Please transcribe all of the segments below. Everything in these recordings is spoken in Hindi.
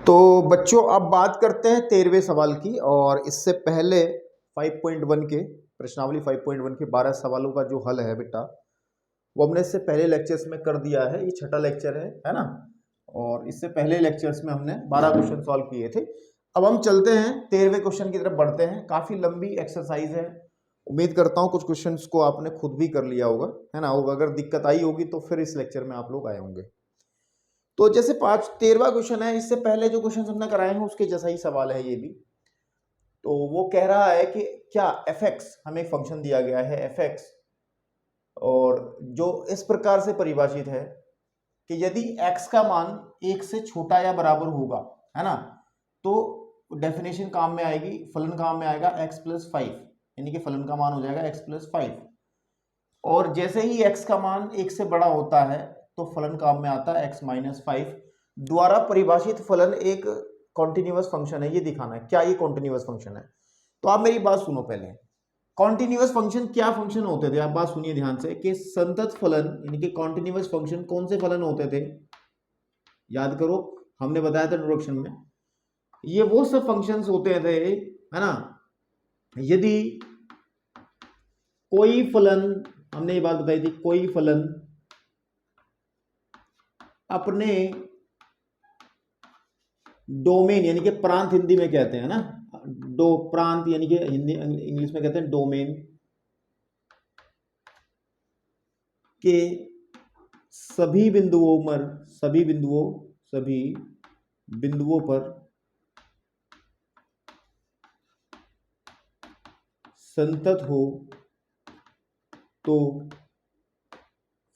तो बच्चों अब बात करते हैं 13वें सवाल की। और इससे पहले 5.1 के प्रश्नावली 5.1 के 12 सवालों का जो हल है बेटा, वो हमने इससे पहले लेक्चर्स में कर दिया है। ये छठा लेक्चर है ना। और इससे पहले लेक्चर्स में हमने 12 क्वेश्चन सॉल्व किए थे। अब हम चलते हैं 13वें क्वेश्चन की तरफ बढ़ते हैं। काफी लंबी एक्सरसाइज है, उम्मीद करता हूँ कुछ क्वेश्चंस को आपने खुद भी कर लिया होगा, है ना। और अगर दिक्कत आई होगी तो फिर इस लेक्चर में आप लोग आए होंगे। तो जैसे 13वां क्वेश्चन है, इससे पहले जो क्वेश्चन हमने कराए हैं उसके जैसा ही सवाल है ये भी। तो वो कह रहा है कि क्या fx, हमें एक फंक्शन दिया गया है fx, और जो इस प्रकार से परिभाषित है कि यदि x का मान 1 से छोटा या बराबर होगा, है ना, तो डेफिनेशन काम में आएगी, फलन काम में आएगा x + 5, यानी कि फलन का मान हो जाएगा x + 5। और जैसे ही x का मान 1 से बड़ा होता है तो फलन काम में आता है x - 5 द्वारा परिभाषित फलन एक कॉन्टिन्यूअस फंक्शन है, ये दिखाना है क्या ये कॉन्टिन्यूअस फंक्शन है। तो आप मेरी बात सुनो पहले, कॉन्टिन्यूअस फंक्शन क्या फंक्शन होते थे, आप बात सुनिए ध्यान से कि संतत फलन यानी कि कॉन्टिन्यूअस फंक्शन कौन से फलन होते थे, याद करो हमने बताया था इंट्रोडक्शन में। ये वो सब फंक्शंस होते थे, है ना, यदि कोई फलन, हमने ये बात बताई थी, कोई फलन अपने डोमेन यानी कि प्रांत, हिंदी में कहते हैं ना प्रांत, यानी कि हिंदी इंग्लिश में कहते हैं डोमेन के सभी बिंदुओं पर संतत हो तो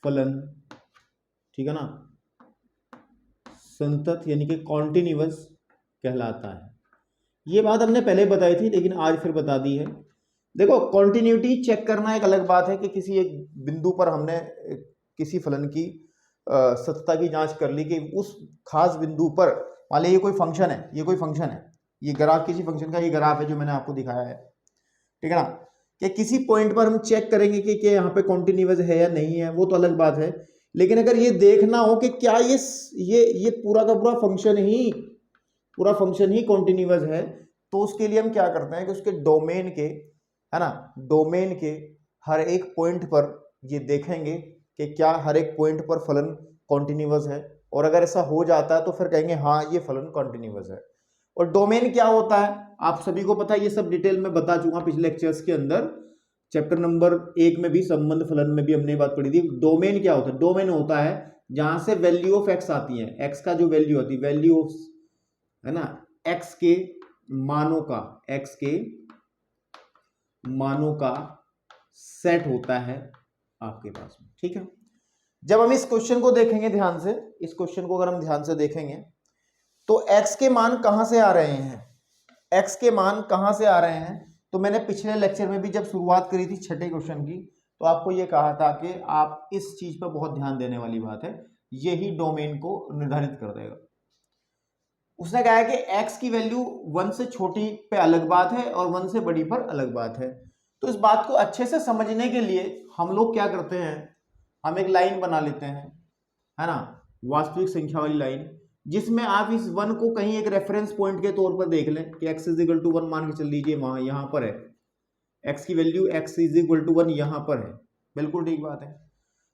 फलन, ठीक है ना, संतत यानी कि कॉन्टिन्यूअस कहलाता है। ये बात हमने पहले बताई थी लेकिन आज फिर बता दी है। देखो कॉन्टिन्यूटी चेक करना एक अलग बात है कि किसी एक बिंदु पर हमने किसी फलन की सत्यता की जांच कर ली कि उस खास बिंदु पर, मान लीजिए ये कोई फंक्शन है, ये ग्राफ किसी फंक्शन का, ये ग्राफ है जो मैंने आपको दिखाया है, ठीक है ना, कि किसी पॉइंट पर हम चेक करेंगे कि यहाँ पे कॉन्टिन्यूअस है या नहीं है, वो तो अलग बात है। लेकिन अगर ये देखना हो कि क्या ये पूरा का पूरा फंक्शन ही कॉन्टिन्यूअस है, तो उसके लिए हम क्या करते हैं कि उसके डोमेन के, है ना, डोमेन के हर एक पॉइंट पर ये देखेंगे कि क्या हर एक पॉइंट पर फलन कॉन्टिन्यूअस है। और अगर ऐसा हो जाता है तो फिर कहेंगे हाँ ये फलन कॉन्टिन्यूअस है। और डोमेन क्या होता है आप सभी को पता है, ये सब डिटेल में बता चुका पिछले लेक्चर्स के अंदर। चैप्टर नंबर 1 में भी, संबंध फलन में भी हमने बात पढ़ी थी। डोमेन क्या होता है, डोमेन होता है जहां से वैल्यू ऑफ एक्स आती है, एक्स का जो वैल्यू होती है, वैल्यू ऑफ, है ना, एक्स के मानों का सेट होता है आपके पास में, ठीक है। जब हम इस क्वेश्चन को देखेंगे ध्यान से, इस क्वेश्चन को अगर हम ध्यान से देखेंगे तो x के मान कहां से आ रहे हैं, x के मान कहां से आ रहे हैं। तो मैंने पिछले लेक्चर में भी जब शुरुआत करी थी छठे क्वेश्चन की, तो आपको यह कहा था कि आप इस चीज पर बहुत ध्यान देने वाली बात है, यही डोमेन को निर्धारित कर देगा। उसने कहा है कि x की वैल्यू 1 से छोटी पे अलग बात है और 1 से बड़ी पर अलग बात है। तो इस बात को अच्छे से समझने के लिए हम लोग क्या करते हैं, हम एक लाइन बना लेते हैं, है ना, वास्तविक संख्या वाली लाइन, जिसमें आप इस 1 को कहीं एक रेफरेंस पॉइंट के तौर पर देख लें कि x = 1 मान के चल लीजिए, वहां यहां पर है x की वैल्यू, x = 1 यहां पर है, बिल्कुल ठीक बात है।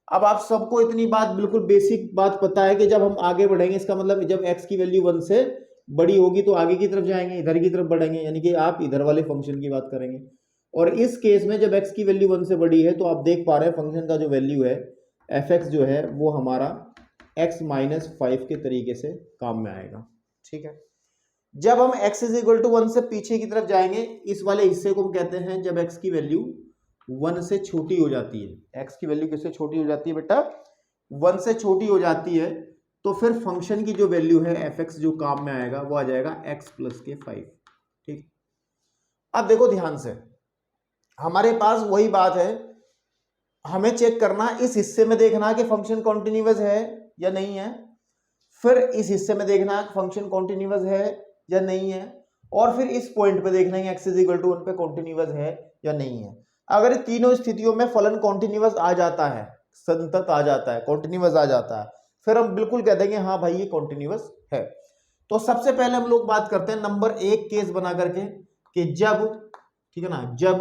अब आप सबको इतनी बात, बिल्कुल बेसिक बात पता है कि जब हम आगे बढ़ेंगे, इसका मतलब जब x की वैल्यू 1 से बड़ी होगी तो आगे की तरफ जाएंगे, इधर की तरफ बढ़ेंगे, यानी कि आप इधर वाले फंक्शन की बात करेंगे। और इस केस में जब x की वैल्यू 1 से बड़ी है तो आप देख पा रहे हैं फंक्शन का जो वैल्यू है fx जो है वो हमारा x - 5 के तरीके से काम में आएगा, ठीक है। जब हम x = 1 से पीछे की तरफ जाएंगे, इस वाले हिस्से को हम कहते हैं जब x की वैल्यू 1 से छोटी हो जाती है। x की वैल्यू किससे छोटी हो जाती है बेटा, 1 से छोटी हो जाती है, तो फिर फंक्शन की जो वैल्यू है fx जो काम में आएगा वो आ जाएगा x + के 5, ठीक। अब देखो ध्यान से, हमारे पास वही बात है, हमें चेक करना, इस हिस्से में देखना कि फंक्शन कॉन्टिन्यूअस है या नहीं है, फिर इस हिस्से में देखना फंक्शन कॉन्टिन्यूअस है या नहीं है, और फिर इस पॉइंट पे देखना है x = 1 पे कॉन्टिन्यूअस है या नहीं है। अगर तीनों स्थितियों में फलन कॉन्टिन्यूअस आ जाता है, संतत आ जाता है, कॉन्टिन्यूअस आ जाता है, फिर हम बिल्कुल कह देंगे हाँ भाई ये कॉन्टिन्यूअस है। तो सबसे पहले हम लोग बात करते हैं नंबर 1 केस बना करके कि जब, ठीक है ना, जब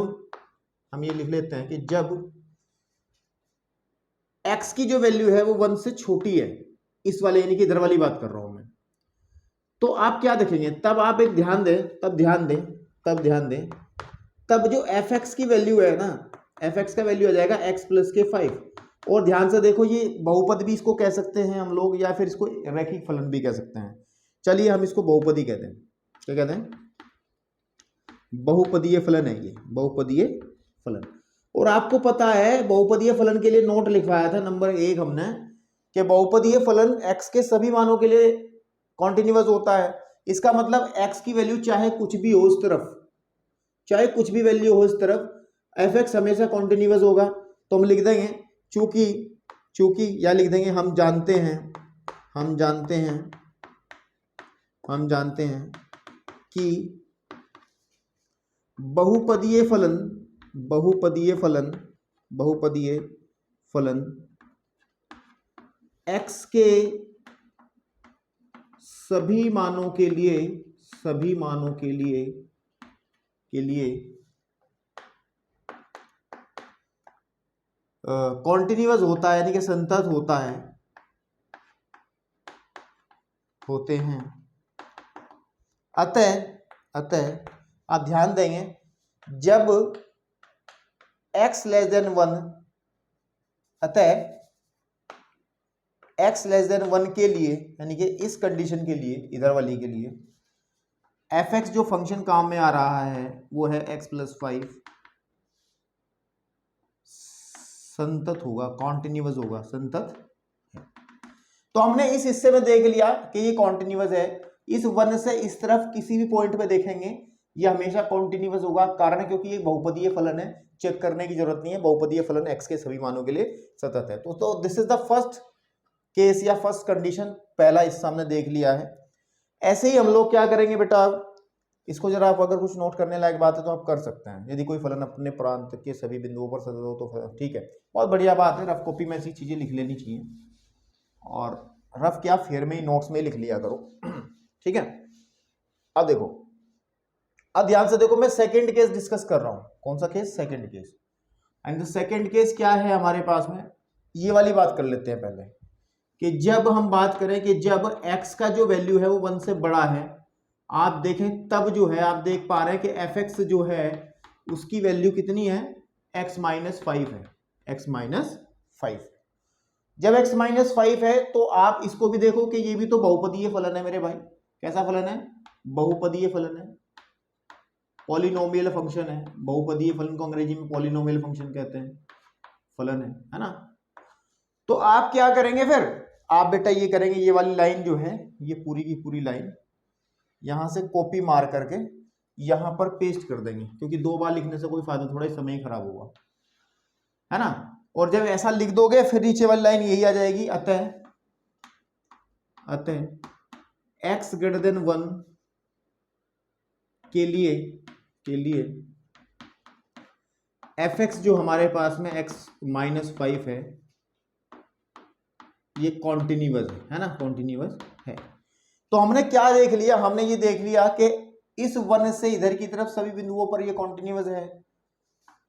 हम ये लिख लेते हैं कि जब x की जो वैल्यू है वो 1 से छोटी है, इस वाले यानी कि इधर वाली बात कर रहा हूं मैं, तो आप क्या देखेंगे, तब आप एक ध्यान दें, तब ध्यान दें, तब जो fx की वैल्यू है ना, fx का वैल्यू आ जाएगा x प्लस के 5। और ध्यान से देखो, ये बहुपद भी इसको कह सकते हैं हम लोग, या फिर इसको रैखिक फलन भी कह सकते हैं। चलिए हम इसको बहुपदी कहते हैं। क्या कहते हैं? बहुपदीय फलन है ये, बहुपदीय फलन। और आपको पता है बहुपदीय फलन के लिए नोट लिखवाया था नंबर 1 हमने, कि बहुपदीय फलन x के सभी मानों के लिए कॉन्टिन्यूअस होता है। इसका मतलब x की वैल्यू चाहे कुछ भी हो इस तरफ, चाहे कुछ भी वैल्यू हो इस तरफ, fx हमेशा कॉन्टिन्यूअस होगा। तो हम लिख देंगे चूंकि या लिख देंगे हम जानते हैं कि बहुपदीय फलन x के सभी मानों के लिए कॉन्टिन्यूअस होता है, यानी कि संतत होते हैं। अतः आप ध्यान देंगे, जब x लेस देन 1, अतः x लेस देन 1 के लिए, यानी कि इस कंडीशन के लिए, इधर वाली के लिए, fx जो फंक्शन काम में आ रहा है वो है x प्लस 5, संतत होगा, कॉन्टिन्यूअस होगा, संतत है। तो हमने इस हिस्से में देख लिया कि ये कॉन्टिन्यूअस है। इस 1 से इस तरफ किसी भी पॉइंट पे देखेंगे ये हमेशा कॉन्टिन्यूअस होगा, कारण क्योंकि ये बहुपदीय फलन है, चेक करने की जरूरत नहीं है, बहुपदीय फलन x के सभी मानों के लिए सतत है। तो this is the first case या फर्स्ट कंडीशन, पहला हिस्सा हमने देख लिया है। ऐसे ही हम लोग क्या करेंगे बेटा, इसको जरा आप अगर कुछ नोट करने लायक बात है तो आप कर सकते हैं। यदि कोई फलन अपने प्रांत के सभी बिंदुओं पर सतत हो तो ठीक है, बहुत बढ़िया बात है। रफ कॉपी में ऐसी चीजें लिख लेनी चाहिए, और रफ क्या फेयर में ही नोट्स में लिख लिया करो, ठीक है। अब देखो, अब ध्यान से देखो, मैं सेकंड केस डिस्कस कर रहा हूं। कौन सा case? Second case. And the second case क्या है हमारे पास में, ये वाली बात कर लेते हैं पहले, कि जब हम बात करें कि जब x का जो वैल्यू है वो 1 से बड़ा है, आप देखें तब जो है, आप देख पा रहे हैं कि fx जो है उसकी वैल्यू कितनी है, x माइनस 5 है, x माइनस 5। जब x माइनस 5 है तो आप इसको भी देखो कि ये भी तो बहुपदीय फलन है मेरे भाई। कैसा फलन है? बहुपदीय फलन है, पॉलिनोमियल फंक्शन है। बहुपदीय फलन को अंग्रेजी में पॉलिनोमियल फंक्शन कहते हैं, फलन है ना। तो आप क्या करेंगे फिर, आप बेटा ये करेंगे, ये वाली लाइन जो है, ये पूरी की पूरी लाइन यहां से कॉपी मार करके यहां पर पेस्ट कर देंगे, क्योंकि 2 बार लिखने से कोई फायदा, थोड़ा ही समय खराब होगा, है ना। और जब ऐसा लिख दोगे फिर नीचे वाली लाइन यही आ जाएगी, अतः x ग्रेटर देन 1 के लिए fx जो हमारे पास में x माइनस 5 है, ये कॉन्टिन्यूअस है ना, कॉन्टिन्यूअस है। तो हमने क्या देख लिया, हमने ये देख लिया कि इस 1 से इधर की तरफ सभी बिंदुओं पर ये कॉन्टिन्यूअस है,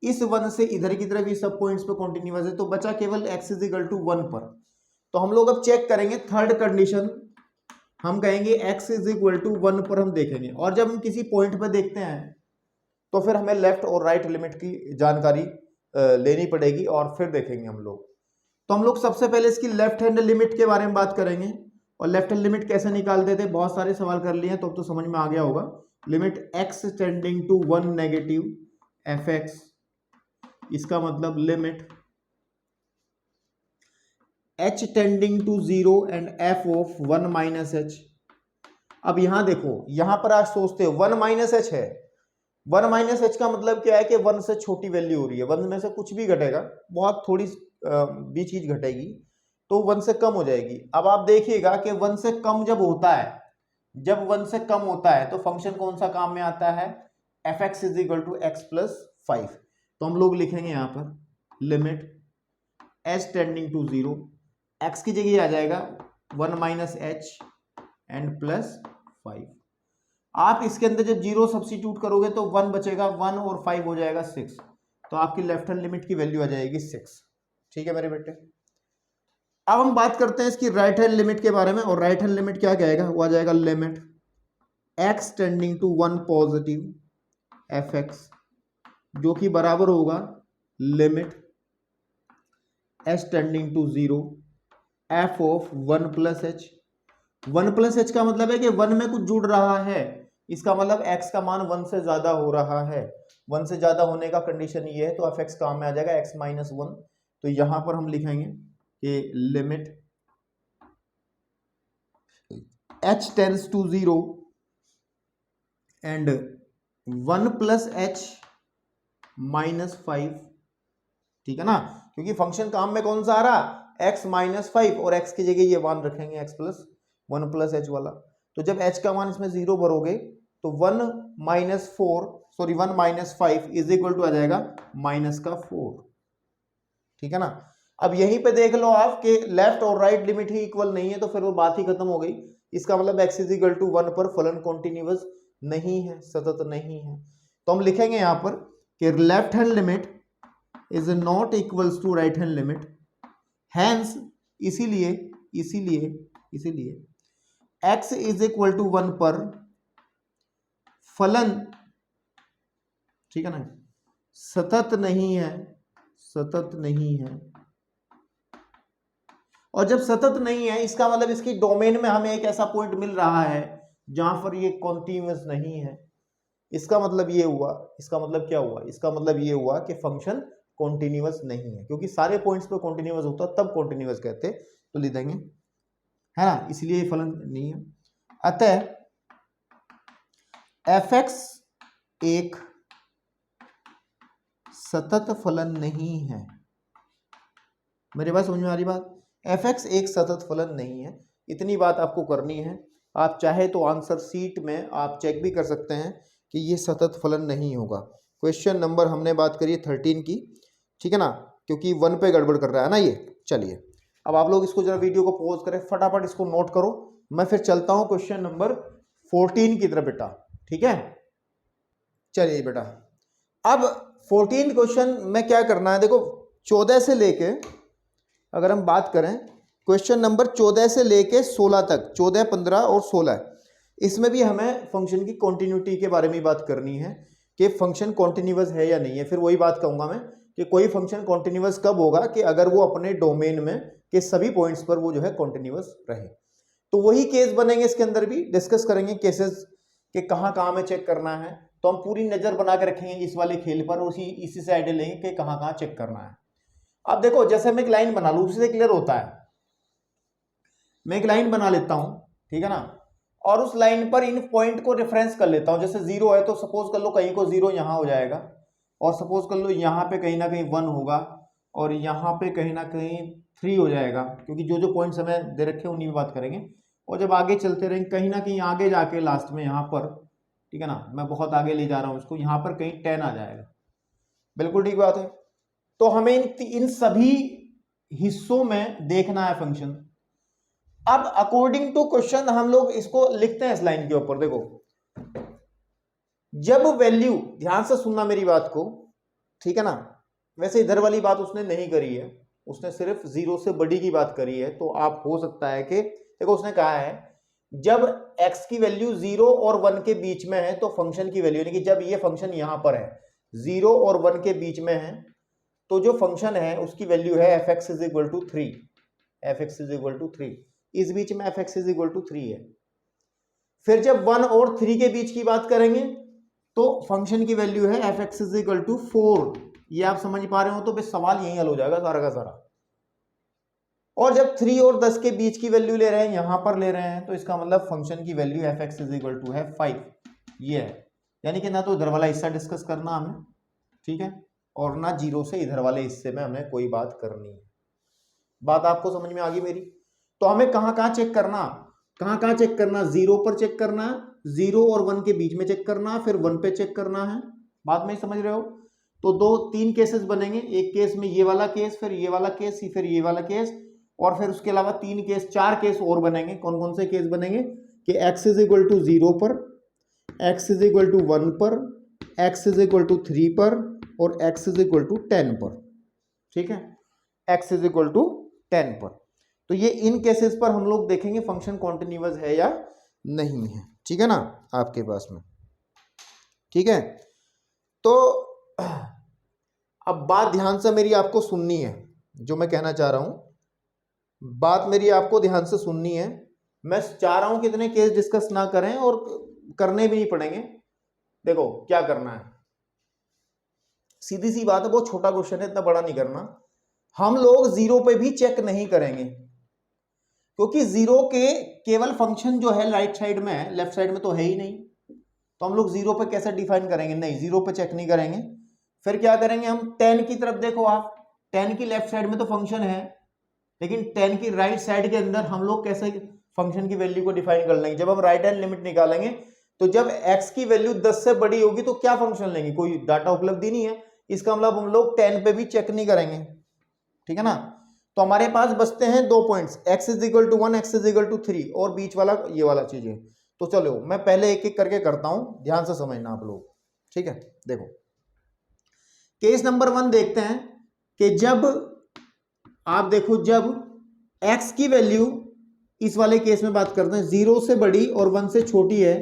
इस 1 से इधर की तरफ ये सब पॉइंट्स पे कॉन्टिन्यूअस है। तो बचा केवल x इज इक्वल टू 1 पर। तो हम लोग अब चेक करेंगे थर्ड कंडीशन, हम कहेंगे x इज इक्वल टू 1 पर हम देखेंगे। और जब हम किसी पॉइंट पर देखते हैं तो फिर हमें लेफ्ट और राइट लिमिट की जानकारी लेनी पड़ेगी और फिर देखेंगे हम लोग। तो हम लोग सबसे पहले इसकी लेफ्ट हैंड लिमिट के बारे में बात करेंगे, और लेफ्ट हैंड लिमिट कैसे निकालते थे, बहुत सारे सवाल कर लिए हैं तो अब तो समझ में आ गया होगा। Limit x tending to 1 negative fx, इसका मतलब limit h tending to 0 and f of 1 minus h। अब यहां देखो, यहां पर आप सोचते हो 1 माइनस h है, 1 माइनस h का मतलब क्या है कि 1 से छोटी वैल्यू हो रही है, 1 में से कुछ भी घटेगा, बहुत थोड़ी भी चीज घटेगी तो 1 से कम हो जाएगी। अब आप देखिएगा कि 1 से कम जब होता है, जब 1 से कम होता है तो फंक्शन कौन सा काम में आता है, fx is equal to x plus 5। तो हम लोग लिखेंगे यहां पर limit h tending to 0, x की जगह आ जाएगा 1 माइनस h एंड प्लस 5। आप इसके अंदर जब 0 सब्स्टिट्यूट करोगे तो 1 बचेगा, 1 और 5 हो जाएगा 6, तो आपकी लेफ्ट हैंड लिमिट की वैल्यू आ जाएगी 6। ठीक है मेरे बेटे। अब हम बात करते हैं इसकी राइट हैंड लिमिट के बारे में, और राइट हैंड लिमिट क्या कहेगा, वो आ जाएगा limit x tending to 1 positive fx, जो कि बराबर होगा limit h tending to 0 f of 1 plus h। 1 plus h का मतलब है कि 1 में कुछ जुड़ रहा है, इसका मतलब x का मान 1 से ज्यादा हो रहा है। 1 से ज्यादा होने का कंडीशन ये है, तो fx काम में आ जाएगा x माइनस 1। तो यहां पर हम लिखेंगे कि limit h tends to 0 and 1 plus h minus 5। ठीक है ना, क्योंकि फंक्शन काम में कौन सा आ रहा, x माइनस 5, और x की जगह ये मान रखेंगे x प्लस 1 प्लस h वाला। तो जब h का मान इसमें 0 भरोगे तो 1 माइनस 5 इज इक्वल टू आ जाएगा माइनस का 4। ठीक है ना। अब यहीं पे देख लो आप कि लेफ्ट और राइट लिमिट ही इक्वल नहीं है, तो फिर वो बात ही खत्म हो गई। इसका मतलब x इज इक्वल टू 1 पर फलन कॉन्टिन्यूअस नहीं है, सतत नहीं है। तो हम लिखेंगे यहां पर कि left hand limit is not equals to right hand limit, hence इसीलिए x इज इक्वल टू 1 पर फलन, ठीक है ना, सतत नहीं है। और जब सतत नहीं है, इसका मतलब इसकी डोमेन में हमें एक ऐसा पॉइंट मिल रहा है जहां पर ये कॉन्टिन्यूअस नहीं है। इसका मतलब ये हुआ, इसका मतलब क्या हुआ, इसका मतलब ये हुआ कि फंक्शन कॉन्टिन्यूअस नहीं है, क्योंकि सारे पॉइंट्स पे कॉन्टिन्यूअस होता तब कॉन्टिन्यूअस कहते, तो लिख देंगे, है ना, इसलिए ये फलन नहीं है। अतः fx एक सतत फलन नहीं है। मेरी बात समझ में आ रही बात, fx एक सतत फलन नहीं है, इतनी बात आपको करनी है। आप चाहे तो आंसर सीट में आप चेक भी कर सकते हैं कि ये सतत फलन नहीं होगा। क्वेश्चन नंबर हमने बात करी 13 की, ठीक है ना, क्योंकि 1 पे गड़बड़ कर रहा है ना ये। चलिए अब आप लोग इसको जरा वीडियो को पॉज करें, फटाफट इसको नोट करो, मैं फिर चलता हूं क्वेश्चन नंबर 14 की तरफ बेटा। ठीक है, चलिए बेटा, अब 14 क्वेश्चन में क्या करना है, देखो 14 से लेके, अगर हम बात करें क्वेश्चन नंबर 14 से लेके 16 तक, 14, 15 और 16, इसमें भी हमें फंक्शन की कॉन्टिन्यूटी के बारे में बात करनी है कि फंक्शन कॉन्टिन्यूअस है या नहीं है। फिर वही बात कहूंगा मैं कि कोई फंक्शन कॉन्टिन्यूअस कब होगा, कि अगर वो अपने डोमेन में के सभी पॉइंट्स पर वो जो है कॉन्टिन्यूअस रहे। तो वही केस बनेंगे, इसके अंदर भी डिस्कस करेंगे केसेस कि कहाँ कहाँ में चेक करना है। तो हम पूरी नजर बना के रखेंगे इस वाले खेल पर, इसी से आइडिया लेंगे कि कहाँ कहाँ चेक करना है। अब देखो, जैसे मैं एक लाइन बना लूं, उसी से क्लियर होता है। मैं एक लाइन बना लेता हूं, ठीक है ना, और उस लाइन पर इन पॉइंट को रेफरेंस कर लेता हूं। जैसे 0 है तो सपोज कर लो कहीं को 0 यहां हो जाएगा, और सपोज कर लो यहां पे कहीं ना कहीं 1 होगा, और यहां पे कहीं ना कहीं 3 हो जाएगा, क्योंकि जो जो पॉइंट्स हमें दे रखे हैं उन्हीं में बात करेंगे। और जब आगे चलते रहेंगे, कहीं ना कहीं आगे जाके लास्ट में यहाँ पर, ठीक है ना, मैं बहुत आगे ले जा रहा हूँ इसको, यहाँ पर कहीं 10 आ जाएगा। बिल्कुल ठीक बात है। तो हमें इन सभी हिस्सों में देखना है फंक्शन। अब अकॉर्डिंग टू क्वेश्चन हम लोग इसको लिखते हैं इस लाइन के ऊपर। देखो, जब वैल्यू, ध्यान से सुनना मेरी बात को, ठीक है ना, वैसे इधर वाली बात उसने नहीं करी है, उसने सिर्फ 0 से बड़ी की बात करी है। तो आप हो सकता है कि देखो, उसने कहा है जब x की वैल्यू 0 और 1 के बीच में है तो फंक्शन की वैल्यू, यानी कि जब ये फंक्शन यहां पर है 0 और 1 के बीच में है, तो जो फंक्शन है उसकी वैल्यू है fx is equal to 3। fx is equal to 3, इस बीच में fx इज इक्वल टू 3 है। फिर जब 1 और 3 के बीच की बात करेंगे तो फंक्शन की वैल्यू है fx इज इक्वल टू 4। ये आप समझ पा रहे हो, तो बस सवाल यही हल हो जाएगा सारा का सारा। और जब 3 और 10 के बीच की वैल्यू ले रहे हैं, यहां पर ले रहे हैं, तो इसका मतलब फंक्शन की value fx is equal to है 5। ये है, यानी कि ना तो इधर वाला हिस्सा डिस्कस करना हमें, ठीक है, और ना 0 से इधर वाले हिस्से में हमें कोई बात करनी है। बात आपको समझ में आ गई मेरी। तो हमें कहां कहां चेक करना, कहां कहां चेक करना, 0 पर चेक करना, 0 और 1 के बीच में चेक करना, फिर 1 पे चेक करना है। बात में समझ रहे हो। तो 2-3 केसेस बनेंगे, एक केस में ये वाला केस, फिर ये वाला केस, फिर ये वाला केस, और फिर उसके अलावा 3 केस, 4 केस और बनेंगे। कौन कौन से केस बनेंगे कि x इज इक्वल टू 0 पर, x इज इक्वल टू 1 पर, x इज इक्वल टू 3 पर और x इज इक्वल टू 10 पर। ठीक है, x इज इक्वल टू 10 पर। तो ये इन केसेस पर हम लोग देखेंगे फंक्शन कॉन्टिन्यूअस है या नहीं है। ठीक है ना आपके पास में। ठीक है, तो अब बात ध्यान से मेरी आपको सुननी है, जो मैं कहना चाह रहा हूं बात मेरी आपको ध्यान से सुननी है। मैं चाह रहा हूं कि इतने केस डिस्कस ना करें और करने भी नहीं पड़ेंगे। देखो क्या करना है, सीधी सी बात है, बहुत छोटा क्वेश्चन है, इतना बड़ा नहीं करना। हम लोग जीरो पे भी चेक नहीं करेंगे, क्योंकि जीरो के केवल फंक्शन जो है राइट साइड में है, लेफ्ट साइड में तो है ही नहीं। तो हम लोग जीरो पे कैसे डिफाइन करेंगे? नहीं, जीरो पे चेक नहीं करेंगे। फिर क्या करेंगे हम? 10 की तरफ देखो आप, 10 की लेफ्ट साइड में तो फंक्शन है, लेकिन 10 की राइट साइड के अंदर हम लोग कैसे फंक्शन की वैल्यू को डिफाइन कर लेंगे? जब हम राइट हैंड लिमिट निकालेंगे तो जब x की वैल्यू 10 से बड़ी होगी तो क्या फंक्शन लेंगे? कोई डाटा उपलब्ध ही नहीं है, इसका मतलब हम लोग 10 पे भी चेक नहीं करेंगे। ठीक है ना, तो हमारे पास बचते हैं दो points, x is equal to 1, x is equal to 3 और बीच वाला ये वाला चीज है। तो चलो मैं पहले एक एक करके करता हूं, ध्यान से समझना आप लोग। ठीक है, देखो केस नंबर 1 देखते हैं कि जब आप देखो, जब x की वैल्यू, इस वाले केस में बात करते हैं, 0 से बड़ी और 1 से छोटी है,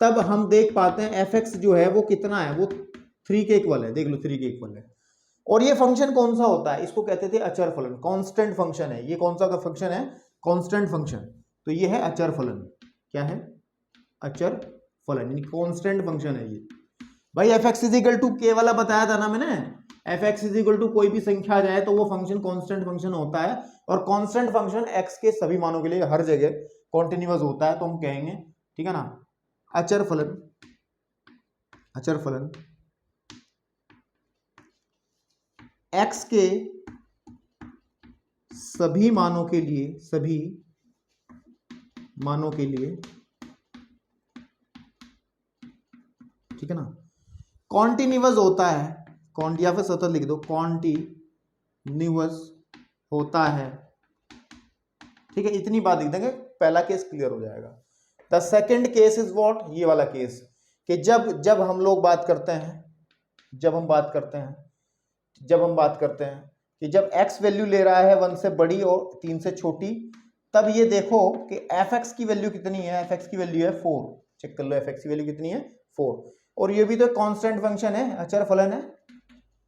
तब हम देख पाते हैं fx जो है वो कितना है, वो 3 के इक्वल है। देख लो 3 के इक्वल है। और ये फंक्शन कौन सा होता है? इसको कहते थे अचर फलन, कांस्टेंट फंक्शन है। ये कौन सा फंक्शन है? Constant function. तो ये है अचर फलन। क्या है? अचर फलन, यानी कांस्टेंट फंक्शन है ये। भाई fx इज इक्वल टू के वाला बताया था ना मैंने, fx इज इक्वल टू कोई भी संख्या आ जाए तो वो फंक्शन कांस्टेंट फंक्शन होता है, और कांस्टेंट फंक्शन x के सभी मानों के लिए हर जगह कॉन्टिन्यूअस होता है, तो हम कहेंगे, ठीक है ना, अचर फलन। अचर फलन x के सभी मानों के लिए, सभी मानों के लिए, ठीक है ना, कॉन्टिन्यूअस होता है, या फिर सतत लिख दो, कॉन्टिन्यूअस होता है। ठीक है, इतनी बात लिख देंगे, पहला केस क्लियर हो जाएगा। The second case is what? ये वाला केस, कि जब हम लोग बात करते हैं, जब हम बात करते हैं कि जब x वैल्यू ले रहा है 1 से बड़ी और 3 से छोटी, तब ये देखो कि fx की वैल्यू कितनी है? fx की वैल्यू है 4। चेक कर लो fx की वैल्यू कितनी है? 4। और ये भी तो कांस्टेंट फंक्शन है, अचर फलन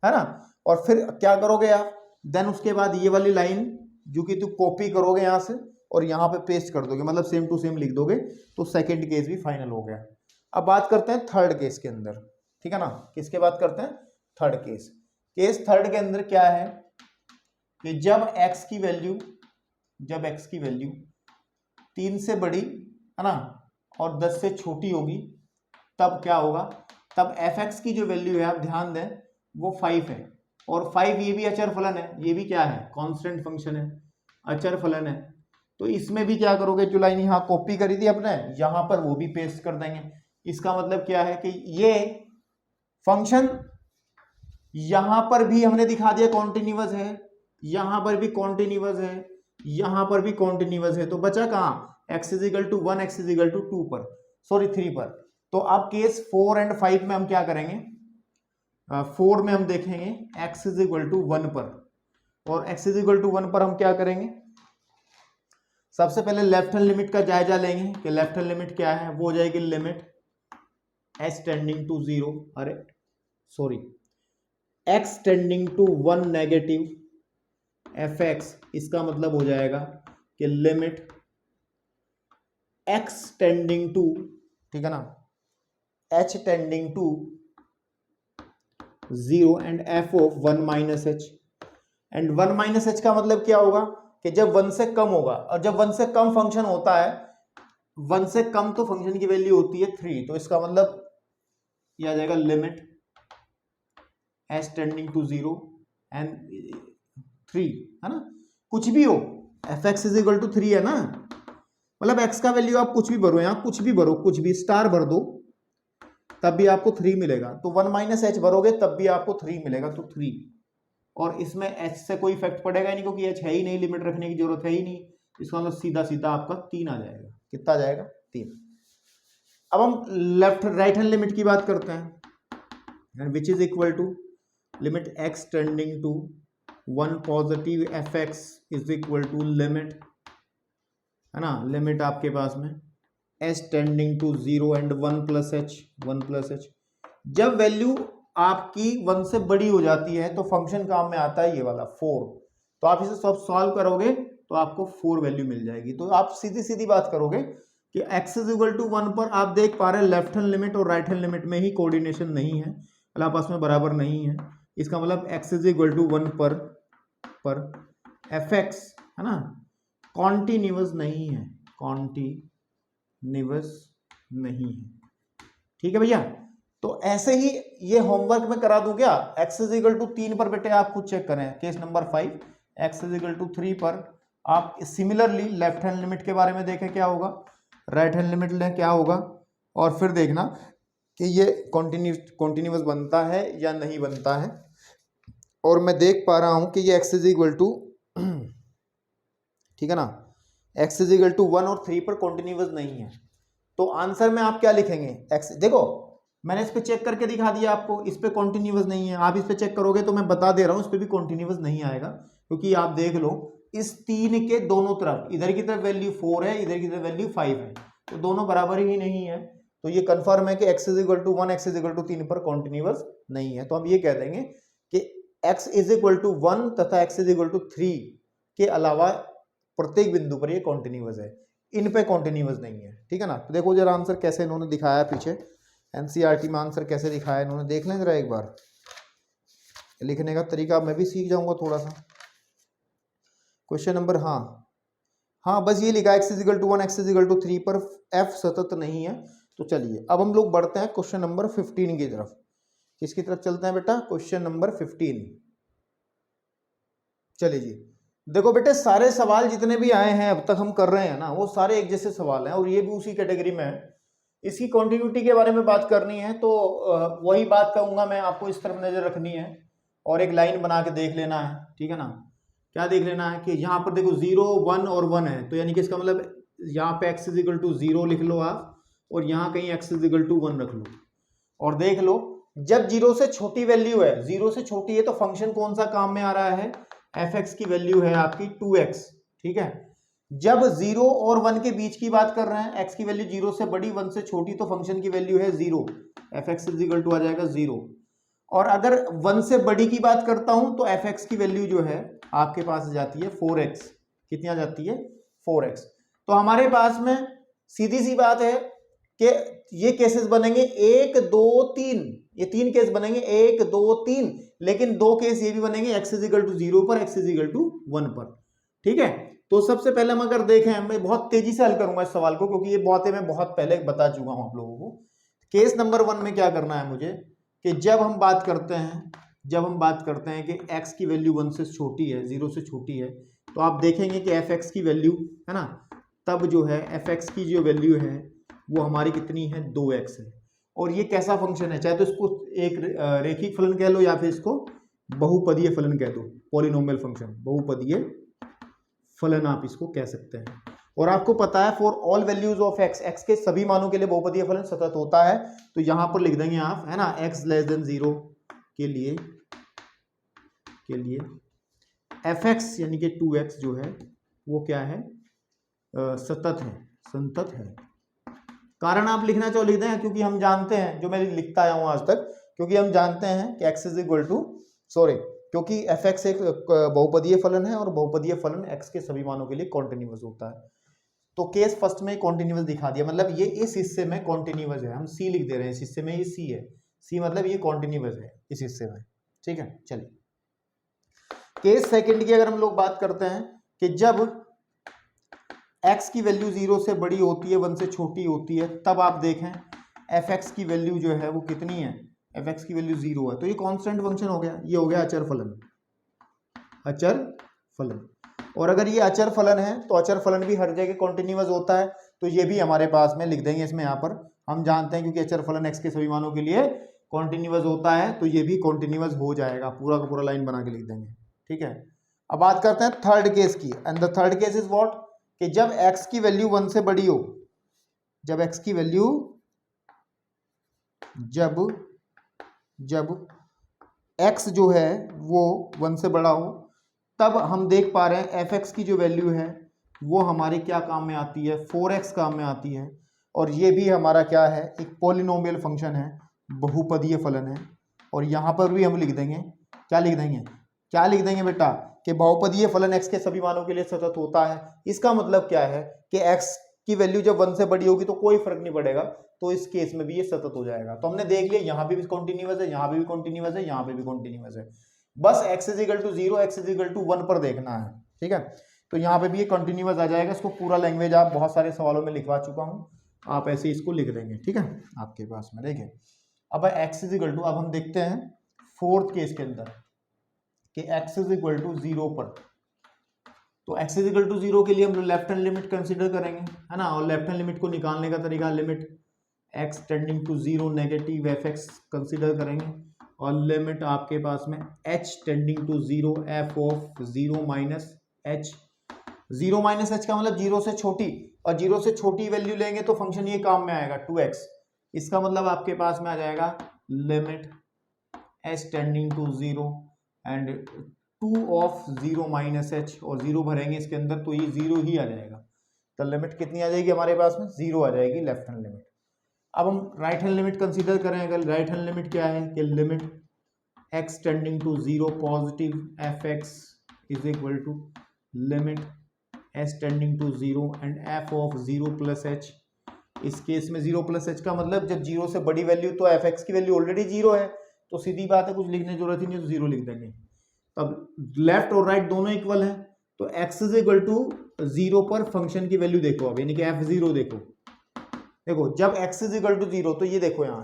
है ना। और फिर क्या करोगे आप? देन उसके बाद ये वाली लाइन जो कि तू कॉपी करोगे यहां से और यहां पे पेस्ट कर दोगे, मतलब सेम टू सेम लिख दोगे, तो सेकंड केस भी फाइनल हो गया। अब बात करते हैं थर्ड केस के अंदर, ठीक है ना। किसके बात करते हैं? Third case. केस थर्ड के अंदर क्या है कि जब x की वैल्यू 3 से बड़ी है ना और 10 से छोटी होगी, तब क्या होगा? तब fx की जो वैल्यू है, आप ध्यान दें, वो 5 है। और 5 ये भी अचर फलन है, ये भी क्या है? कांस्टेंट फंक्शन है, अचर फलन है। तो इसमें भी क्या करोगे? जो लाइन यहाँ कॉपी करी थी अपने, यहां पर वो भी पेस्ट कर देंगे। इसका मतलब क्या है कि ये फंक्शन यहां पर भी हमने दिखा दिया कॉन्टिन्यूअस है, यहां पर भी कॉन्टिन्यूअस है, यहां पर भी कॉन्टिन्यूअस है। तो बचा कहां? x is equal to 1, x is equal to 2 पर, सॉरी 3 पर। तो अब केस 4 एंड 5 में हम क्या करेंगे? 4 में हम देखेंगे x इज इक्वल टू 1 पर, और x इज इक्वल टू 1 पर हम क्या करेंगे? सबसे पहले लेफ्ट हैंड लिमिट का जायजा लेंगे कि लेफ्ट हैंड लिमिट क्या है। वो हो जाएगी लिमिट h टेंडिंग टू 0, अरे sorry, x tending to 1 negative fx। इसका मतलब हो जाएगा कि लिमिट x टेंडिंग टू, ठीक है ना, h tending to 0 and f of 1 minus h। And 1 minus h का मतलब क्या होगा? कि जब 1 से कम होगा, और जब 1 से कम फंक्शन होता है, 1 से कम तो फंक्शन की वैल्यू होती है 3, तो इसका मतलब यह आ जाएगा limit h tending to 0 and 3, है ना। कुछ भी हो, fx इज इक्वल टू 3 है ना, मतलब x का वैल्यू आप कुछ भी भरो, यहां कुछ भी भरो, कुछ भी स्टार भर दो, तब भी आपको 3 मिलेगा। तो 1 माइनस h भरोगे तब भी आपको 3 मिलेगा, तो 3। और इसमें h से कोई इफेक्ट पड़ेगा ही नहीं, क्योंकि h है ही नहीं, लिमिट रखने की जरूरत है ही नहीं। इसका मतलब सीधा सीधा आपका 3 आ जाएगा। कितना आ जाएगा? 3। अब हम लेफ्ट राइट हैंड लिमिट की बात करते हैं, and which is equal to limit x tending to 1 positive fx is equal to limit, है ना, लिमिट आपके पास में h tending to 0 and 1 plus h। जब वैल्यू आपकी 1 से बड़ी हो जाती है तो फंक्शन काम में आता है ये वाला 4। तो आप इसे सब सॉल्व करोगे तो आपको 4 वैल्यू मिल जाएगी। तो आप सीधी सीधी बात करोगे कि x इज इक्वल टू 1 पर आप देख पा रहे हैं लेफ्ट हैंड लिमिट और राइट हैंड लिमिट में ही कोऑर्डिनेशन नहीं है, मतलब आपस में बराबर नहीं है। इसका मतलब x इज इक्वल टू 1 पर fx, है ना, कॉन्टिन्यूअस नहीं है, कॉन्टिन्यूअस नहीं है। ठीक है भैया, तो ऐसे ही ये होमवर्क में करा दूं क्या, x इज इक्वल टू 3 पर बेटे आप खुद चेक करें, case number 5 x is equal to 3 पर आप सिमिलरली लेफ्ट हैंड लिमिट के बारे में देखें क्या होगा, राइट हैंड लिमिट लें क्या होगा, और फिर देखना कि ये कॉन्टिन्यूअस बनता है या नहीं बनता है। और मैं देख पा रहा हूं कि ये x इज इक्वल टू, ठीक है ना, x इज इक्वल टू 1 और 3 पर कॉन्टिन्यूअस नहीं है। तो आंसर में आप क्या लिखेंगे, x, देखो मैंने इस पे चेक करके दिखा दिया आपको, इस पे कॉन्टिन्यूअस नहीं है, आप इस पे चेक करोगे तो मैं बता दे रहा हूं इस पे भी कॉन्टिन्यूअस नहीं आएगा, क्योंकि आप देख लो इस 3 के दोनों तरफ, इधर की तरफ वैल्यू 4 है, इधर की तरफ वैल्यू 5 है, तो दोनों बराबर ही नहीं है। तो ये कंफर्म है कि x is equal to 1, x is equal to 3 पर कॉन्टिन्यूअस नहीं है। तो हम ये कह देंगे कि x इज इक्वल टू 1 तथा x इज इक्वल टू 3 के अलावा प्रत्येक बिंदु पर ये कॉन्टिन्यूअस है, इन पे कॉन्टिन्यूअस नहीं है। ठीक है ना, तो देखो जरा आंसर कैसे इन्होंने दिखाया, पीछे एनसीईआरटी में आंसर कैसे दिखाया इन्होंने, देख लें जरा एक बार, लिखने का तरीका मैं भी सीख जाऊंगा थोड़ा सा। क्वेश्चन नंबर, हाँ बस ये लिखा x is equal to 1, x is equal to 3 पर f सतत नहीं है। तो चलिए अब हम लोग बढ़ते हैं क्वेश्चन नंबर 15 की तरफ। किसकी तरफ चलते हैं बेटा, क्वेश्चन नंबर 15। चलिए जी, देखो बेटे सारे सवाल जितने भी आए हैं अब तक हम कर रहे हैं ना, वो सारे एक जैसे सवाल हैं और ये भी उसी कैटेगरी में है। इसकी कॉन्टिन्यूटी के बारे में बात करनी है तो वही बात कहूंगा मैं आपको, इस तरफ नजर रखनी है और एक लाइन बना के देख लेना है। ठीक है ना, क्या देख लेना है कि यहाँ पर देखो 0, 1 और 1 है, तो यानी कि इसका मतलब यहाँ पे x इज इक्वल टू 0 लिख लो आप, और यहाँ कहीं x इज इक्वल टू 1 रख लो, और देख लो जब 0 से छोटी वैल्यू है, 0 से छोटी है तो फंक्शन कौन सा काम में आ रहा है, fx की वैल्यू है आपकी 2x। ठीक है, जब 0 और 1 के बीच की बात कर रहे हैं, x की वैल्यू 0 से बड़ी 1 से छोटी, तो फंक्शन की वैल्यू है 0, fx इज इक्वल टू आ जाएगा 0। और अगर 1 से बड़ी की बात करता हूं तो fx की वैल्यू जो है आपके पास जाती है 4x। कितनी आ जाती है, 4x। तो हमारे पास में सीधी सी बात है कि ये केसेस बनेंगे 1, 2, 3, ये 3 केस बनेंगे 1, 2, 3, लेकिन 2 केस ये भी बनेंगे x इज इक्वल टू 0 पर, x इज इक्वल टू 1 पर। ठीक है, तो सबसे पहले हम अगर देखें, मैं बहुत तेजी से हल करूंगा इस सवाल को क्योंकि ये बातें मैं बहुत पहले बता चुका हूं आप लोगों को। केस नंबर 1 में क्या करना है मुझे कि जब हम बात करते हैं कि x की वैल्यू 1 से छोटी है, 0 से छोटी है, तो आप देखेंगे कि fx की वैल्यू है ना, तब जो है fx की जो वैल्यू है वो हमारी कितनी है, 2x है। और ये कैसा फंक्शन है, चाहे तो इसको एक रेखिक फलन कह लो या फिर इसको बहुपदीय फलन कह दो, पॉलिनोमियल फंक्शन, बहुपदीय फलन आप इसको कह सकते हैं। और आपको पता है for all values of x, x के सभी मानों के लिए बहुपदीय फलन सतत होता है। तो यहां पर लिख देंगे आप, है ना, x लेस देन 0 के लिए fx यानी कि 2x जो है वो क्या है, सतत है, संतत है। कारण आप लिखना चाहो लिख दें, क्योंकि हम जानते हैं, जो मैं लिखता आया हूं आज तक, क्योंकि हम जानते हैं कि x इज इक्वल टू, क्योंकि fx एक बहुपदीय फलन है और बहुपदीय फलन x के सभी मानों के लिए कॉन्टिन्यूअस होता है। तो केस फर्स्ट में कॉन्टिन्यूअस दिखा दिया, मतलब ये इस हिस्से में कॉन्टिन्यूअस है, हम c लिख दे रहे हैं, इस हिस्से में ये c है, c मतलब ये कॉन्टिन्यूअस है इस हिस्से में। ठीक है, चलिए केस सेकंड की अगर हम लोग बात करते हैं कि जब x की वैल्यू 0 से बड़ी होती है, 1 से छोटी होती है, तब आप देखें fx की वैल्यू जो है वो कितनी है, fx की वैल्यू 0 है, तो ये कांस्टेंट फंक्शन हो गया, ये हो गया अचर फलन, अचर फलन। और अगर ये अचर फलन है तो अचर फलन भी हर जगह कॉन्टिन्यूअस होता है, तो ये भी हमारे पास में लिख देंगे इसमें, यहाँ पर हम जानते हैं क्योंकि अचर फलन x के सभी मानों के लिए कॉन्टिन्यूअस होता है, तो ये भी कॉन्टिन्यूअस हो जाएगा, पूरा का पूरा लाइन बना के लिख देंगे। ठीक है, अब बात करते हैं थर्ड केस की, and the third case is what, कि जब x की वैल्यू 1 से बड़ी हो, जब x की वैल्यू जब x जो है वो 1 से बड़ा हो, तब हम देख पा रहे हैं fx की जो वैल्यू है वो हमारी क्या काम में आती है, 4x काम में आती है। और ये भी हमारा क्या है, एक पॉलिनोमियल फंक्शन है, बहुपदीय फलन है। और यहाँ पर भी हम लिख देंगे, क्या लिख देंगे बेटा, कि बहुपदीय फलन x के सभी मानों के लिए सतत होता है। इसका मतलब क्या है कि x की वैल्यू जब 1 से बड़ी होगी तो कोई फर्क नहीं पड़ेगा, तो इस केस में भी ये सतत हो जाएगा। तो हमने देख लिया यहाँ पे भी कॉन्टिन्यूअस है, यहाँ पे भी कॉन्टिन्यूअस है, यहाँ पे भी कॉन्टिन्यूअस है। बस x = 0, x = 1 पर देखना है, ठीक है। तो यहाँ पे भी ये कंटिन्यूअस आ जाएगा। इसको पूरा लैंग्वेज आप बहुत सारे सवालों में लिखवा चुका हूँ, आप ऐसे इसको लिख देंगे, ठीक है, आपके पास में। देखिए अब x = अब हम देखते हैं फोर्थ केस के अंदर कि x = 0 पर। तो x = 0 के लिए हम लेफ्ट हैंड लिमिट कंसीडर करेंगे, है ना। और लेफ्ट हैंड लिमिट को निकालने का तरीका, limit x tending to 0 negative fx consider करेंगे, और लिमिट आपके पास में h tending to 0 f of 0 minus h। 0 minus h का मतलब 0 से छोटी, और 0 से छोटी वैल्यू लेंगे तो फंक्शन ये काम में आएगा 2x। इसका मतलब आपके पास में आ जाएगा limit h tending to 0 and 2 of 0 minus h, और 0 भरेंगे इसके अंदर तो ये 0 ही आ जाएगा। तो लिमिट कितनी आ जाएगी हमारे पास में, 0 आ जाएगी लेफ्ट हैंड लिमिट। अब हम राइट हैंड लिमिट कंसीडर करें। अगर राइट हैंड लिमिट क्या है कि limit x tending to 0 positive fx is equal to limit h tending to 0 and f of 0 plus h। इस केस में 0 प्लस h का मतलब जब 0 से बड़ी वैल्यू, तो fx की वैल्यू ऑलरेडी 0 है, तो सीधी बात है, कुछ लिखने की जरूरत ही नहीं, तो 0 लिख देंगे। अब लेफ्ट और राइट दोनों इक्वल है, तो x = 0 पर फंक्शन की वैल्यू देखो अब, यानी कि f0 देखो जब x = 0, तो ये देखो यहाँ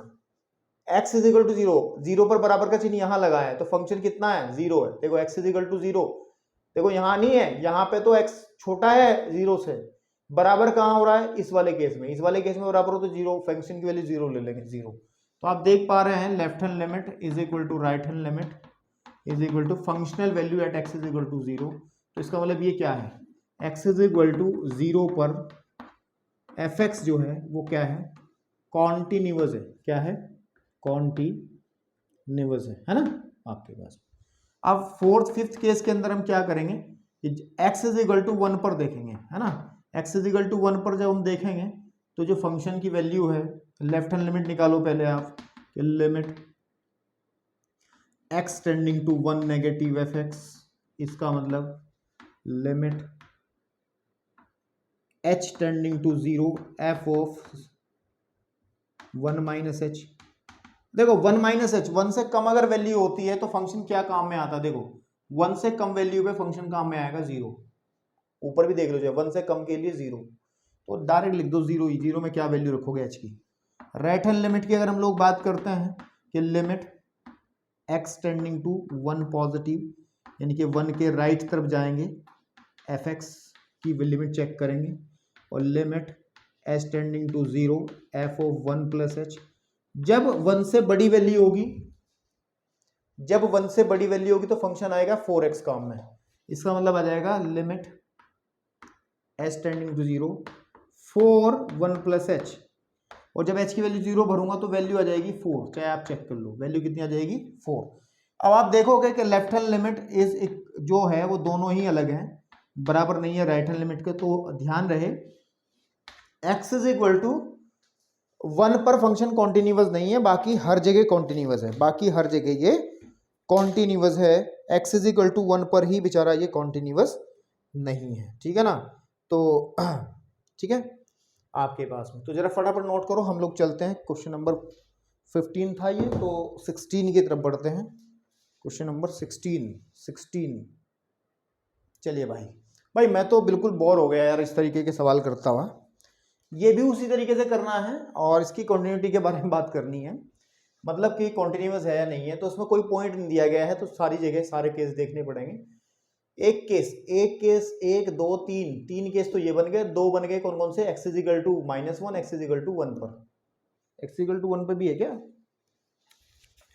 x = 0, 0 पर बराबर का चिन्ह यहाँ लगा है, तो फंक्शन कितना है, 0 है। देखो x = 0, देखो यहाँ नहीं है, यहाँ पे तो x छोटा है 0 से, बराबर कहाँ हो रहा है, इस वाले केस में। इस वाले केस में बराबर हो तो 0, फंक्शन की वैल्यू 0 ले लेंगे, 0। तो आप देख पा रहे हैं left hand limit is equal to right hand limit is equal to functional value at x = 0। तो इसका मतलब ये क्या है, x = 0 पर fx जो है वो क्या है, कॉन्टिन्यूअस है। क्या है, कॉन्टिन्यूअस है ना आपके पास। अब फोर्थ फिफ्थ केस के अंदर हम क्या करेंगे, x = 1 पर देखेंगे, है ना। x = 1 पर जब हम देखेंगे तो जो फंक्शन की वैल्यू है, लेफ्ट हैंड लिमिट निकालो पहले आप, कि limit x tending to 1 negative fx, इसका मतलब limit h tending to 0 f of 1 minus h। देखो 1 माइनस h, 1 से कम अगर वैल्यू होती है तो फंक्शन क्या काम में आता है, देखो 1 से कम वैल्यू पे फंक्शन काम में आएगा 0। ऊपर भी देख लो, 1 से कम के लिए 0, तो डायरेक्ट लिख दो 0 ही। 0 में क्या वैल्यू रखोगे h की। राइट हैंड लिमिट की अगर हम लोग बात करते हैं कि limit x tending to 1 positive, यानी कि 1 के राइट तरफ जाएंगे, fx की लिमिट चेक करेंगे, और limit h tending to 0 f of 1 plus h। जब 1 से बड़ी वैल्यू होगी, जब 1 से बड़ी वैल्यू होगी तो फंक्शन आएगा 4x काम में। इसका मतलब आ जाएगा limit h tending to 0 4 1 plus h, और जब h की वैल्यू 0 भरूंगा तो वैल्यू आ जाएगी 4, चाहे आप चेक कर लो वैल्यू कितनी आ जाएगी 4। अब आप देखोगे कि लेफ्ट हैंड लिमिट इज जो है वो दोनों ही अलग हैं, बराबर नहीं है राइट हैंड लिमिट के। तो ध्यान रहे x = 1 पर फंक्शन कॉन्टिन्यूअस नहीं है, बाकी हर जगह कॉन्टिन्यूअस है, बाकी हर जगह ये कॉन्टिन्यूअस है। x = 1 पर ही बेचारा ये कॉन्टिन्यूअस नहीं है, ठीक है ना। तो ठीक है आपके पास में, तो जरा फटाफट नोट करो, हम लोग चलते हैं। क्वेश्चन नंबर 15 था ये, तो 16 की तरफ बढ़ते हैं। Question number 16। चलिए भाई मैं तो बिल्कुल बोर हो गया यार इस तरीके के सवाल करता हुआ। ये भी उसी तरीके से करना है, और इसकी कॉन्टिन्यूटी के बारे में बात करनी है, मतलब कि कॉन्टिन्यूअस है या नहीं है। तो उसमें कोई पॉइंट नहीं दिया गया है, तो सारी जगह सारे केस देखने पड़ेंगे। एक केस 1 2 3 केस तो ये बन गए, 2 बन गए कौन कौन से, x = -1 x = 1 पर। x = 1 पर भी है क्या,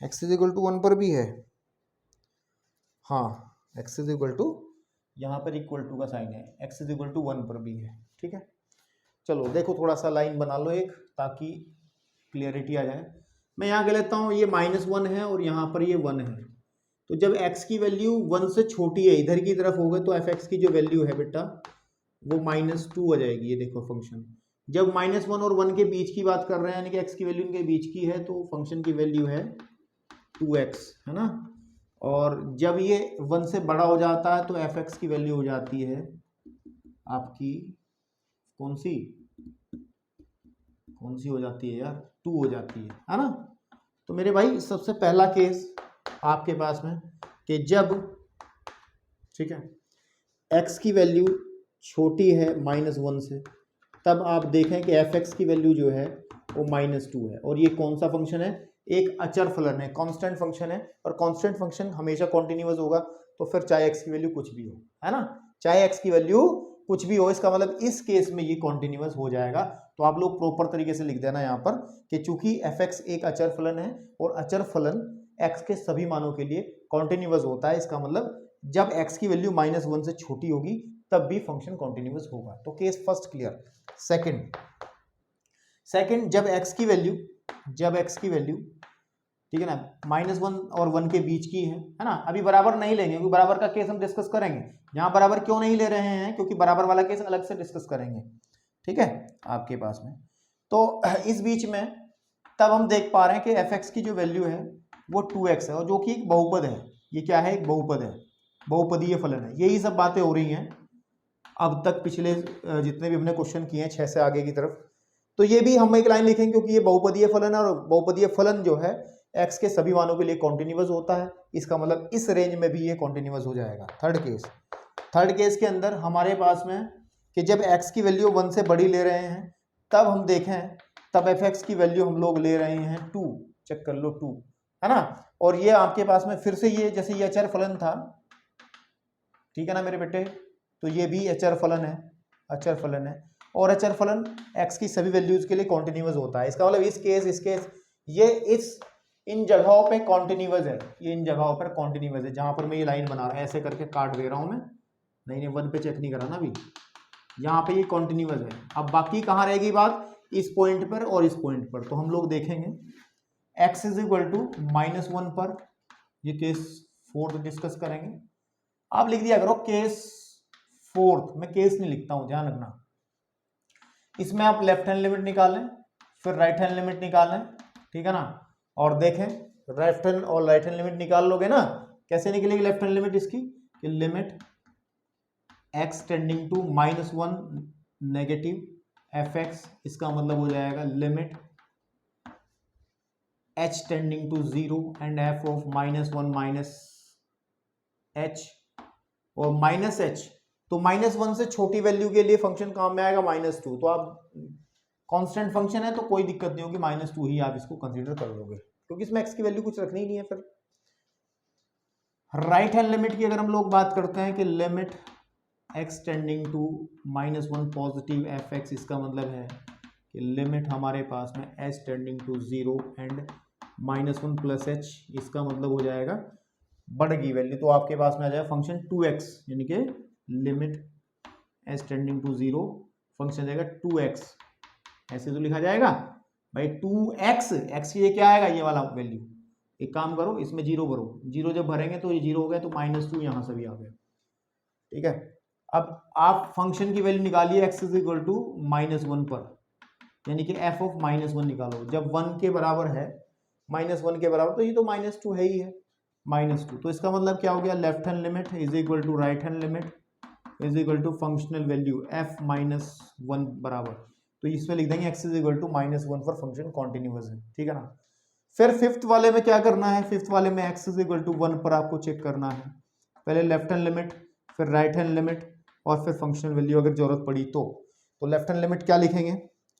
x = 1 पर भी है, हाँ x = यहाँ पर इक्वल टू का साइन है, x = 1 पर भी है, ठीक है। चलो देखो थोड़ा सा लाइन बना लो एक, ताकि क्लियरिटी आ जाए। मैं यहाँ कह लेता हूँ ये -1 है और यहाँ पर ये 1 है। तो जब x की वैल्यू 1 से छोटी है, इधर की तरफ होगा, तो f(x) की जो वैल्यू है बेटा वो -2 आ जाएगी। ये देखो फंक्शन जब -1 और 1 के बीच की बात कर रहे हैं, यानी कि x की वैल्यू इनके बीच की है, तो फंक्शन की वैल्यू है 2x, है ना। और जब ये 1 से बड़ा हो जाता है तो f(x) की वैल्यू हो जाती है आपकी कौन सी हो जाती है यार, 2 हो जाती है ना। तो मेरे भाई सबसे पहला केस आपके पास में कि जब, ठीक है, x की वैल्यू छोटी है -1 से, तब आप देखें कि f(x) की वैल्यू जो है वो -2 है। और ये कौन सा फंक्शन है, एक अचर फलन है, कांस्टेंट फंक्शन है। और कांस्टेंट फंक्शन हमेशा कॉन्टिन्यूअस होगा, तो फिर चाहे x की वैल्यू कुछ भी हो, है ना, चाहे x की वैल्यू कुछ भी हो, इसका मतलब इस केस में ये कॉन्टिन्यूअस हो जाएगा। तो आप लोग प्रॉपर तरीके से लिख देना यहाँ पर कि चूंकि f(x) एक अचर फलन है और अचर फलन x के सभी मानों के लिए कॉन्टिन्यूअस होता है, इसका मतलब जब x की वैल्यू -1 से छोटी होगी तब भी फंक्शन कॉन्टिन्यूअस होगा। तो केस फर्स्ट क्लियर। सेकंड, जब x की वैल्यू ठीक है ना -1 और 1 के बीच की है ना। अभी बराबर नहीं लेंगे क्योंकि बराबर का केस हम डिस्कस करेंगे। यहाँ बराबर क्यों नहीं ले रहे हैं, क्योंकि बराबर वाला केस अलग से डिस्कस करेंगे, ठीक है, आपके पास में। तो इस बीच में तब हम देख पा रहे हैं कि f(x) की जो वैल्यू है वो 2x है, और जो कि एक बहुपद है। ये क्या है, एक बहुपद है, बहुपदीय फलन है। यही सब बातें हो रही हैं अब तक पिछले जितने भी हमने क्वेश्चन किए हैं 6 से आगे की तरफ। तो ये भी हम एक लाइन लिखेंगे क्योंकि ये बहुपदीय फलन है, और बहुपदीय फलन जो है x के सभी मानों के लिए कॉन्टिन्यूअस होता है, इसका मतलब इस रेंज में भी ये कॉन्टिन्यूअस हो जाएगा। थर्ड केस के अंदर हमारे पास में कि जब x की वैल्यू 1 से बड़ी ले रहे हैं, तब हम देखें तब f(x) की वैल्यू हम लोग ले रहे हैं 2, चेक कर लो 2, है ना। और ये आपके पास में फिर से ये जैसे ये अचर फलन था, ठीक है ना मेरे बेटे, तो ये भी अचर फलन है, और अचर फलन x की सभी वैल्यूज के लिए कॉन्टिन्यूअस होता है। इसका मतलब इस केस ये इन जगहों पे कॉन्टिन्यूअस है, ये इन जगहों पर कॉन्टिन्यूअस है, जहां पर मैं ये लाइन बना रहा हूं, ऐसे करके काट दे रहा हूं मैं, नहीं 1 पे चेक नहीं करा ना अभी, यहाँ पे ये कॉन्टिन्यूअस है। अब बाकी कहाँ रहेगी बात, इस पॉइंट पर और इस पॉइंट पर। तो हम लोग देखेंगे x इज इक्वल टू -1 पर, ये केस फोर्थ डिस्कस करेंगे। आप लिख दिया करो केस फोर्थ, मैं केस नहीं लिखता हूं, ध्यान रखना। इसमें आप लेफ्ट हैंड लिमिट निकालें, फिर राइट हैंड लिमिट निकालें, ठीक है ना। और देखें लेफ्ट हैंड और राइट हैंड लिमिट निकाल लोगे ना, कैसे निकलेगी लेफ्ट हैंड लिमिट इसकी, कि limit x tending to -1 negative f(x), इसका मतलब हो जाएगा limit h tending to 0 and f of -1 minus h, और माइनस h, तो -1 से छोटी वैल्यू के लिए फंक्शन काम में आएगा -2। तो आप कांस्टेंट फंक्शन है तो कोई दिक्कत नहीं होगी, -2 ही आप इसको कंसीडर कर लोगे, क्योंकि इसमें x की वैल्यू कुछ रखनी ही नहीं है। फिर राइट हैंड लिमिट की अगर हम लोग बात करते हैं कि limit x tending to -1 positive f(x), इसका मतलब है कि लिमिट हमारे पास में h tending to 0 and -1 plus h, इसका मतलब हो जाएगा बढ़ेगी वैल्यू, तो आपके पास में आ जाएगा फंक्शन 2x, यानी कि limit h tending to 0 function जाएगा 2x, ऐसे तो लिखा जाएगा भाई 2x, x ये क्या आएगा, ये वाला वैल्यू। एक काम करो इसमें 0 भरो, 0 जब भरेंगे तो ये 0 हो गया, तो -2 यहां से भी आ गया, ठीक है। अब आप फंक्शन की वैल्यू निकालिए x इज इक्वल टू -1 पर, यानी कि f ऑफ -1 निकालो। जब 1 के बराबर है, -1 के बराबर, तो ये तो -2 है ही है, -2। तो इसका मतलब क्या हो गया, left hand limit is equal to right hand limit is equal to functional value f -1 बराबर, तो इसमें लिख देंगे x इज इक्वल टू -1 पर फंक्शन कॉन्टिन्यूअस है, ठीक है ना। फिर फिफ्थ वाले में क्या करना है, फिफ्थ वाले में x इज इक्वल टू 1 पर आपको चेक करना है, पहले लेफ्ट हैंड लिमिट, फिर राइट हैंड लिमिट, और फिर फंक्शनल वैल्यू अगर जरूरत पड़ी तो लेफ्ट हैंड लिमिट क्या लिखेंगे,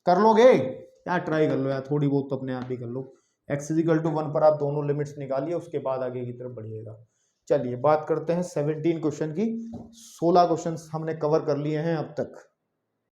कर लोगे यार, ट्राई कर लो यार, थोड़ी बहुत तो अपने आप ही कर लो। x इज इक्वल टू 1 पर आप दोनों लिमिट्स निकालिए, उसके बाद आगे की तरफ बढ़िएगा। चलिए बात करते हैं 17 क्वेश्चन की। 16 क्वेश्चन हमने कवर कर लिए हैं अब तक।